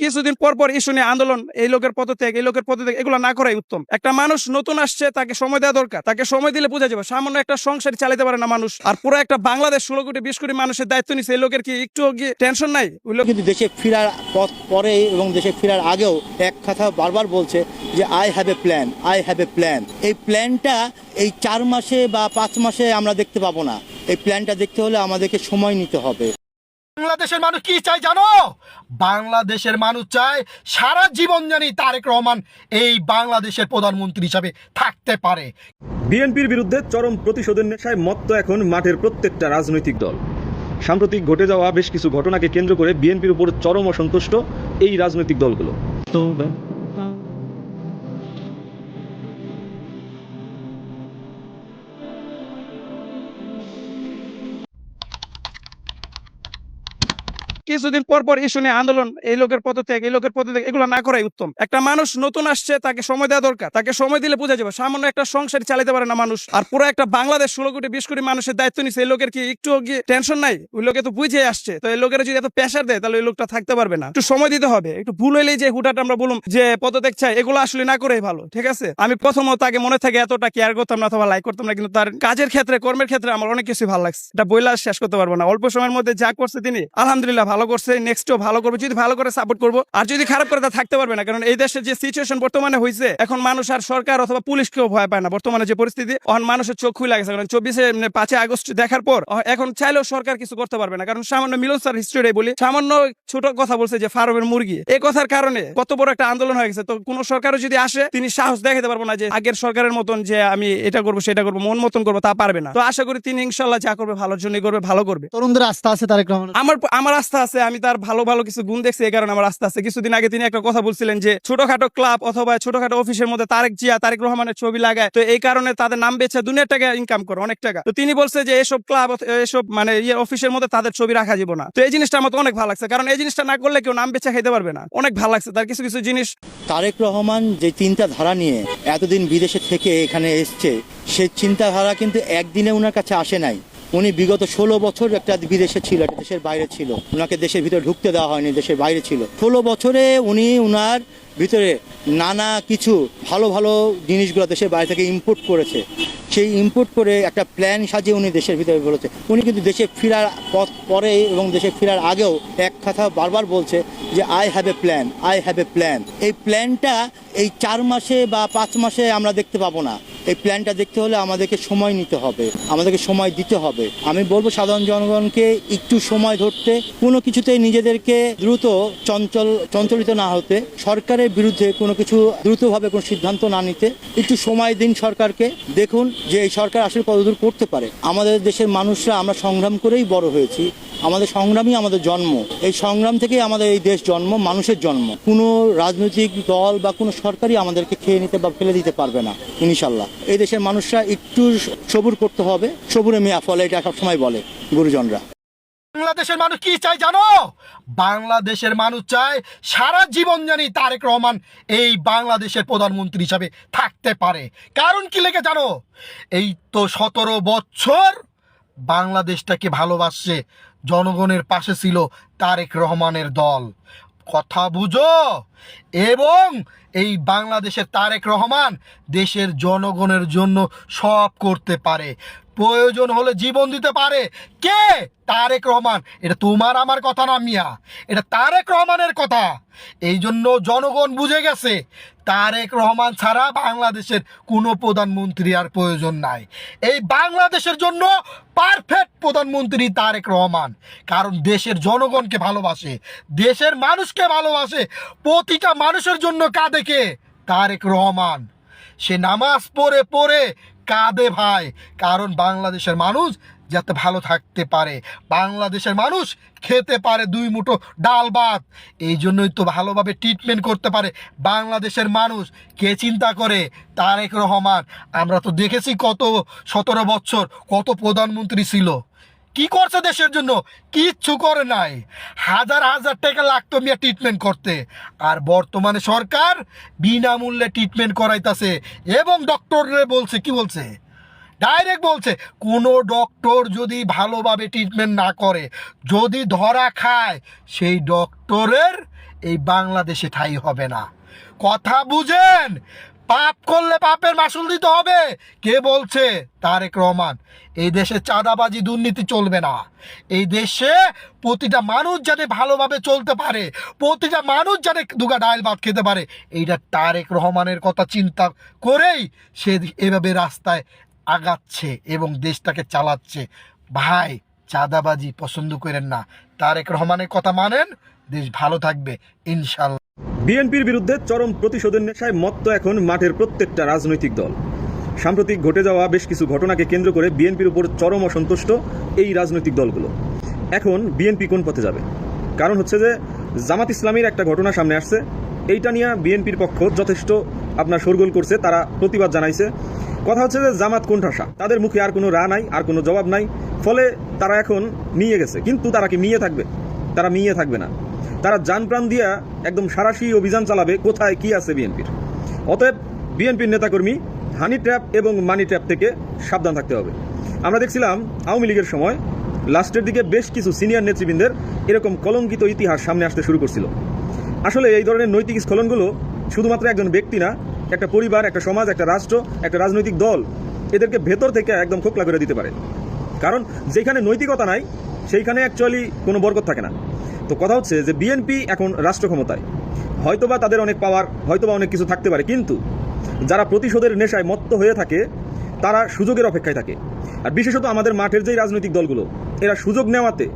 কিছুদিন পর পর ইস্যু নিয়ে আন্দোলন, এই লোকের পদত্যাগ, এই লোকের পদত্যাগ, এগুলো না করাই উত্তম। একটা মানুষ নতুন আসছে, তাকে সময় দেওয়া দরকার। তাকে সময় দিলে বোঝা যাবে। সামান্য একটা সংসার চালাতে পারে না মানুষ, আর পুরো একটা বাংলাদেশ 16 কোটি 20 কোটি মানুষের দায়িত্ব নিচ্ছে। এই লোকের কি একটু টেনশন নাই? ওই লোক কিন্তু দেশে ফেরার পথ পরে এবং দেশে ফেরার আগেও এক কথা বারবার বলছে যে I have a plan, I have a plan. এই প্ল্যানটা এই 4 মাসে বা 5 মাসে আমরা দেখতে পাবো না। এই প্ল্যানটা দেখতে হলে আমাদেরকে সময় নিতে হবে। বাংলাদেশের মানুষ কি চায় জানো? বাংলাদেশের মানুষ চায় সারা জীবন জানি তারেক রহমান এই বাংলাদেশের প্রধানমন্ত্রী হিসাবে থাকতে পারে। বিএনপির বিরুদ্ধে চরম প্রতিশোধের নেশায় মত্ত এখন মাঠের প্রত্যেকটা রাজনৈতিক দল। সাম্প্রতিক ঘটে যাওয়া বেশ কিছু ঘটনাকে কেন্দ্র করে বিএনপির উপর চরম অসন্তুষ্ট এই রাজনৈতিক দলগুলো। কিছুদিন পর পর ইস্যু নিয়ে আন্দোলন, এই লোকের পদত্যাগ, এই লোকের পদত্যাগ, এগুলো না করাই উত্তম। একটা মানুষ নতুন আসছে, তাকে সময় দেওয়া দরকার। তাকে সময় দিলে বোঝা যাবে। সামান্য একটা সংসার চালাতে পারে না মানুষ, আর পুরো একটা বাংলাদেশ 16 কোটি 20 কোটি মানুষের দায়িত্ব নিচ্ছে। এই লোকের কি একটু টেনশন নাই? ওই লোকে তো বুঝে আসছে। তো এই লোকের যদি এত প্রেশার দেয়, তাহলে ওই লোকটা থাকতে পারবে না। একটু সময় দিতে হবে। একটু ভুল হইলেই যে হুটাটা আমরা বলুম যে পদত্যাগ চাই, এগুলো আসলে না করেই ভালো। ঠিক আছে, আমি প্রথমত আগে মনে থাকে এতটা কেয়ার করতাম না অথবা লাইক করতাম না, কিন্তু তার কাজের ক্ষেত্রে, কর্মের ক্ষেত্রে আমার অনেক কিছু ভালো লাগছে। এটা বইলা শেষ করতে পারবো না। অল্প সময়ের মধ্যে যা করছে তিনি আলহামদুলিল্লাহ ভালো করছে। নেক্সট ভালো করবো, যদি ভালো করে সাপোর্ট করবো। আর যদি খারাপ করে তা থাকতে পারবে না, কারণ এই দেশের যে সিচুয়েশন বর্তমানে হয়েছে, এখন মানুষ আর সরকার অথবা পুলিশকেও ভয় পায় না। বর্তমানে যে পরিস্থিতি, এখন মানুষের চোখ খুলে গেছে। কারণ 5 আগস্ট দেখার পর এখন চাইলেও সরকার কিছু করতে পারবে না। কারণ সামান্য মিলন স্যার হিস্ট্রি বলি, সামান্য ছোট কথা বলছে যে ফার্মের মুরগি, এই কথার কারণে কত বড় একটা আন্দোলন হয়ে গেছে। তো কোন সরকারও যদি আসে, তিনি সাহস দেখাতে পারবো না যে আগের সরকারের মতন যে আমি এটা করবো সেটা করবো, মন মতন করবো, তা পারবে না। তো আশা করি তিনি ইনশাল্লাহ যা করবে ভালোর জন্যই করবে, ভালো করবে। তরুণদের আস্থা আছে তারেক রহমান। আমার আস্থা আছে। আমি তার ভালো ভালো কিছু গুণ দেখছি, এই কারণে আমার আস্থা আছে। কিছুদিন আগে তিনি একটা কথা বলছিলেন যে ছোটখাটো ক্লাব অথবা ছোটখাটো অফিসের মধ্যে তারেক রহমানের ছবি লাগায়, তো এই কারণে তাদের নাম বেচে দুনিয়ার টাকা ইনকাম করে, অনেক টাকা। তো তিনি বলছে যে এসব ক্লাব, এসব মানে অফিসের মধ্যে তাদের ছবি রাখা যাবে না। তো এই জিনিসটা আমার অনেক ভালো লাগছে, কারণ এই জিনিসটা না করলে কেউ নাম বেচে খাইতে পারবে না। অনেক ভালো লাগছে তার কিছু কিছু জিনিস। তারেক রহমান যে চিন্তাধারা নিয়ে এতদিন বিদেশে থেকে এখানে এসছে, সেই চিন্তাধারা কিন্তু একদিনে ওনার কাছে আসে নাই। উনি বিগত 16 বছর একটা বিদেশে ছিল, একটা দেশের বাইরে ছিল। ওনাকে দেশের ভিতরে ঢুকতে দেওয়া হয়নি, দেশের বাইরে ছিল। 16 বছরে উনি ওনার ভিতরে নানা কিছু ভালো ভালো জিনিসগুলো দেশের বাইরে থেকে ইম্পোর্ট করেছে। সেই ইম্পোর্ট করে একটা প্ল্যান সাজিয়ে উনি দেশের ভিতরে বলেছে। উনি কিন্তু দেশে ফেরার পথ পরে এবং দেশে ফেরার আগেও এক কথা বারবার বলছে যে I have a plan, I have a plan. এই প্ল্যানটা এই 4 মাসে বা 5 মাসে আমরা দেখতে পাবো না। এই প্ল্যানটা দেখতে হলে আমাদেরকে সময় নিতে হবে, আমাদেরকে সময় দিতে হবে। আমি বলবো সাধারণ জনগণকে একটু সময় ধরতে, কোনো কিছুতে নিজেদেরকে দ্রুত চঞ্চলিত না হতে, সরকারের বিরুদ্ধে কোনো কিছু দ্রুতভাবে কোনো সিদ্ধান্ত না নিতে, একটু সময় দিন সরকারকে। দেখুন যে এই সরকার আসলে কতদূর করতে পারে। আমাদের দেশের মানুষরা আমরা সংগ্রাম করেই বড় হয়েছি। আমাদের সংগ্রামই আমাদের জন্ম। এই সংগ্রাম থেকেই আমাদের এই দেশ জন্ম, মানুষের জন্ম। কোনো রাজনৈতিক দল বা কোনো সরকারই আমাদেরকে খেয়ে নিতে বা ফেলে দিতে পারবে না ইনশাল্লাহ। এই দেশের মানুষরা একটু সবুর করতে হবে। সবুরে মিয়া ফলে, এটা সবসময় বলে গুরুজনরা। বাংলাদেশের মানুষ কি চায় জানো? বাংলাদেশের মানুষ চায় সারা জীবন জানি তারেক রহমান এই বাংলাদেশের প্রধানমন্ত্রী হিসাবে থাকতে পারে। কারণ কি লেগে জানো? এই তো 17 বছর বাংলাদেশটাকে ভালোবাসছে, জনগণের পাশে ছিল তারেক রহমানের দল। কথা বুঝো। এবং এই বাংলাদেশের তারেক রহমান দেশের জনগণের জন্য সব করতে পারে, প্রয়োজন হলে জীবন দিতে পারে। কে? তারেক রহমান। এটা তোমার আমার কথা না মিয়া, এটা তারেক রহমানের কথা। এই জন্য জনগণ বুঝে গেছে তারেক রহমান ছাড়া বাংলাদেশের কোনো প্রধানমন্ত্রী আর প্রয়োজন নাই। এই বাংলাদেশের জন্য পারফেক্ট প্রধানমন্ত্রী তারেক রহমান। কারণ দেশের জনগণকে ভালোবাসে, দেশের মানুষকে ভালোবাসে, প্রতিটা মানুষের জন্য কাঁদে কে? তারেক রহমান। সে নামাজ পড়ে পড়ে কাঁদে ভাই, কারণ বাংলাদেশের মানুষ যাতে ভালো থাকতে পারে, বাংলাদেশের মানুষ খেতে পারে 2 মুঠো ডাল ভাত। এই জন্যই তো ভালোভাবে ট্রিটমেন্ট করতে পারে বাংলাদেশের মানুষ। কে চিন্তা করে? তারেক রহমান। আমরা তো দেখেছি কত 17 বছর কত প্রধানমন্ত্রী ছিল, কি করছে দেশের জন্য? কিচ্ছু করে নাই। হাজার হাজার টাকা লাগতো মিয়া ট্রিটমেন্ট করতে। আর বর্তমানে সরকার বিনামূল্যে ট্রিটমেন্ট করাইতেছে। এবং ডক্টররে বলছে, কি বলছে, ডাইরেক্ট বলছে কোনো ডক্টর যদি ভালোভাবে ট্রিটমেন্ট না করে, যদি ধরা খায়, সেই ডক্টরের এই বাংলাদেশে ঠাঁই হবে না। কথা বুঝেন? পাপ করলে পাপের মাসুল দিতে হবে। কে বলছে? তারেক রহমান। এই দেশে চাঁদাবাজি দুর্নীতি চলবে না। এই দেশে প্রতিটা মানুষ যাতে ভালোভাবে চলতে পারে, প্রতিটা মানুষ যাতে দুগা ডাল ভাত খেতে পারে, এইটা তারেক রহমানের কথা চিন্তা করেই সে এভাবে রাস্তায় আগাচ্ছে এবং দেশটাকে চালাচ্ছে। ভাই, চাঁদাবাজি পছন্দ করেন না, তারেক রহমানের কথা মানেন, দেশ ভালো থাকবে ইনশাল্লাহ। বিএনপির বিরুদ্ধে চরম প্রতিশোধের নেশায় মত্ত এখন মাঠের প্রত্যেকটা রাজনৈতিক দল। সাম্প্রতিক ঘটে যাওয়া বেশ কিছু ঘটনাকে কেন্দ্র করে বিএনপির উপর চরম অসন্তুষ্ট এই রাজনৈতিক দলগুলো। এখন বিএনপি কোন পথে যাবে? কারণ হচ্ছে যে জামাত ইসলামীর একটা ঘটনা সামনে আসছে, এইটা নিয়ে বিএনপির পক্ষ যথেষ্ট আপনার শোরগোল করছে, তারা প্রতিবাদ জানাইছে। কথা হচ্ছে যে জামাত কোণঠাসা, তাদের মুখে আর কোনো রা নাই, আর কোনো জবাব নাই, ফলে তারা এখন মিয়ে গেছে। কিন্তু তারা কি মিয়ে থাকবে? তারা মিয়ে থাকবে না। তারা জান প্রাণ দিয়া একদম সারাশি অভিযান চালাবে কোথায় কি আছে বিএনপির। অতএব বিএনপির নেতাকর্মী হানি ট্র্যাপ এবং মানি ট্র্যাপ থেকে সাবধান থাকতে হবে। আমরা দেখছিলাম আওয়ামী লীগের সময় লাস্টের দিকে বেশ কিছু সিনিয়র নেতৃবৃন্দের এরকম কলঙ্কিত ইতিহাস সামনে আসতে শুরু করছিল। আসলে এই ধরনের নৈতিক স্খলনগুলো শুধুমাত্র একজন ব্যক্তি না, একটা পরিবার, একটা সমাজ, একটা রাষ্ট্র, একটা রাজনৈতিক দল এদেরকে ভেতর থেকে একদম খোকলা করে দিতে পারে। কারণ যেখানে নৈতিকতা নাই সেইখানে অ্যাকচুয়ালি কোনো বরকত থাকে না। তো কথা হচ্ছে যে বিএনপি এখন রাষ্ট্র ক্ষমতায়, হয়তোবা তাদের অনেক পাওয়ার, হয়তোবা অনেক কিছু থাকতে পারে, কিন্তু যারা প্রতিশোধের নেশায় মত্ত হয়ে থাকে তারা সুযোগের অপেক্ষায় থাকে। আর বিশেষত আমাদের মাঠের যেই রাজনৈতিক দলগুলো, এরা সুযোগ নেওয়াতে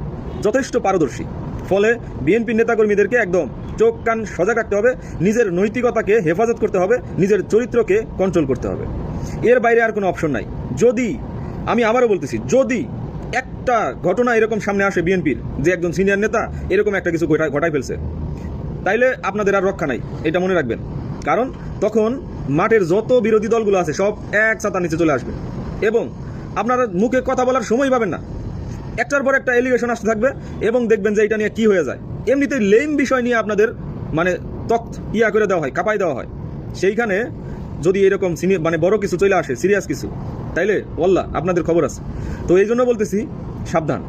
যথেষ্ট পারদর্শী। ফলে বিএনপির নেতাকর্মীদেরকে একদম চোখ কান সজাগ রাখতে হবে, নিজের নৈতিকতাকে হেফাজত করতে হবে, নিজের চরিত্রকে কন্ট্রোল করতে হবে। এর বাইরে আর কোনো অপশন নাই। যদি, আমি আবারও বলতেছি, যদি একটা ঘটনা এরকম সামনে আসে বিএনপির যে একজন সিনিয়র নেতা এরকম একটা কিছু ঘটাই ফেলছে, তাইলে আপনাদের আর রক্ষা নাই, এটা মনে রাখবেন। কারণ তখন মাঠের যত বিরোধী দলগুলো আছে সব এক ছাতার নিচে চলে আসবে এবং আপনারা মুখে কথা বলার সময় পাবেন না। একটার পর একটা এলিগেশন আসতে থাকবে এবং দেখবেন যে এটা নিয়ে কি হয়ে যায়। এমনিতেই লেম বিষয় নিয়ে আপনাদের মানে ইয়া করে দেওয়া হয়, কাঁপাই দেওয়া হয়। সেইখানে যদি এরকম মানে বড় কিছু চলে আসে, সিরিয়াস কিছু, তাইলে ওয়াল্লাহ আপনাদের খবর আছে। তো এই জন্য বলতেছি সাবধান।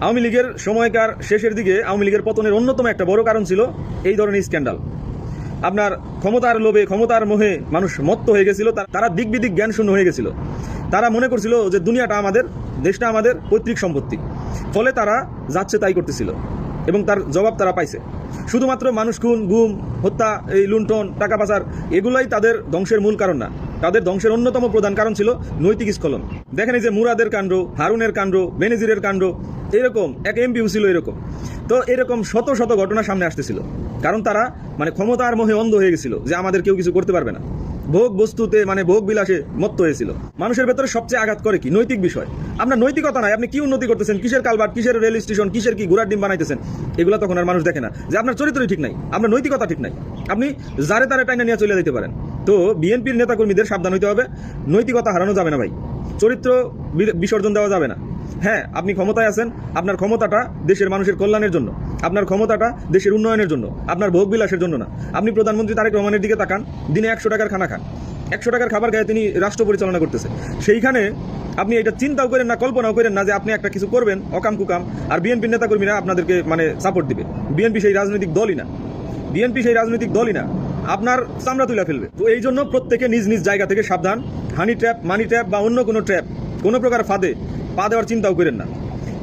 আওয়ামী লীগের সময়কার শেষের দিকে আওয়ামী লীগের পতনের অন্যতম একটা বড় কারণ ছিল এই ধরনের স্ক্যান্ডাল। আপনার ক্ষমতার লোভে, ক্ষমতার মোহে মানুষ মত্ত হয়ে গেছিল, তারা দিক বিদিক জ্ঞান শূন্য হয়ে গেছিল। তারা মনে করছিল যে দুনিয়াটা আমাদের, দেশটা আমাদের পৈতৃক সম্পত্তি। ফলে তারা যাচ্ছে তাই করতেছিল এবং তার জবাব তারা পাইছে। শুধুমাত্র মানুষ খুন, গুম, হত্যা, এই লুণ্ঠন, টাকা পাচার, এগুলাই তাদের ধ্বংসের মূল কারণ না। তাদের ধ্বংসের অন্যতম প্রধান কারণ ছিল নৈতিক স্খলন। দেখেন এই যে মুরাদের কাণ্ড, হারুনের কাণ্ড, বেনজিরের কাণ্ড, এরকম এক এমপিও ছিল এরকম। তো এরকম শত শত ঘটনা সামনে আসতেছিল, কারণ তারা মানে ক্ষমতার মোহে অন্ধ হয়ে গেছিল যে আমাদের কেউ কিছু করতে পারবে না। ভোগ বস্তুতে মানে ভোগ বিলাসে মত্ত হয়েছিল। মানুষের ভেতরে সবচেয়ে আঘাত করে কি? নৈতিক বিষয়। আপনার নৈতিকতা নাই, আপনি কি উন্নতি করতেছেন, কিসের কালভার্ট, কিসের রেল স্টেশন, কিসের কি ঘোড়ার ডিম বানাইতেছেন, এগুলো তখন আর মানুষ দেখে না যে আপনার চরিত্রই ঠিক নাই, আপনার নৈতিকতা ঠিক নাই, আপনি যারে তারে টাইনা নিয়ে চলে যেতে পারেন। তো বিএনপির নেতাকর্মীদের সাবধান হইতে হবে, নৈতিকতা হারানো যাবে না ভাই, চরিত্র বিসর্জন দেওয়া যাবে না। হ্যাঁ, আপনি ক্ষমতায় আছেন, আপনার ক্ষমতাটা দেশের মানুষের কল্যাণের জন্য, আপনার ক্ষমতাটা দেশের উন্নয়নের জন্য, আপনার ভোগ বিলাসের জন্য না। আপনি প্রধানমন্ত্রী তারেক রহমানের দিকে তাকান, দিনে 100 টাকার খানা খান, 100 টাকার খাবার খায় তিনি রাষ্ট্র পরিচালনা করতেছে। সেইখানে আপনি এটা চিন্তাও করেন না, কল্পনাও করেন না যে আপনি একটা কিছু করবেন অকাম কুকাম, আর বিএনপির নেতাকর্মীরা আপনাদেরকে মানে সাপোর্ট দিবে। বিএনপি সেই রাজনৈতিক দলই না, বিএনপি সেই রাজনৈতিক দলই না, আপনার চামড়া তুলে ফেলবে। তো এই জন্য প্রত্যেকে নিজ নিজ জায়গা থেকে সাবধান। হানি ট্র্যাপ, মানি ট্র্যাপ বা অন্য কোনো ট্র্যাপ, কোনো প্রকার ফাঁদে পা দেওয়ার চিন্তাও করেন না,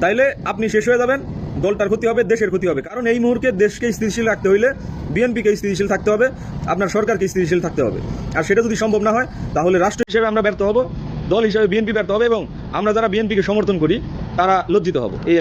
তাইলে আপনি শেষ হয়ে যাবেন, দলটার ক্ষতি হবে, দেশের ক্ষতি হবে। কারণ এই মুহূর্তে দেশকে স্থিতিশীল রাখতে হইলে বিএনপিকে স্থিতিশীল থাকতে হবে, আপনার সরকারকে স্থিতিশীল থাকতে হবে। আর সেটা যদি সম্ভব না হয় তাহলে রাষ্ট্র হিসেবে আমরা ব্যর্থ হব, দল হিসেবে বিএনপি ব্যর্থ হবে এবং আমরা যারা বিএনপিকে সমর্থন করি তারা লজ্জিত হব। এই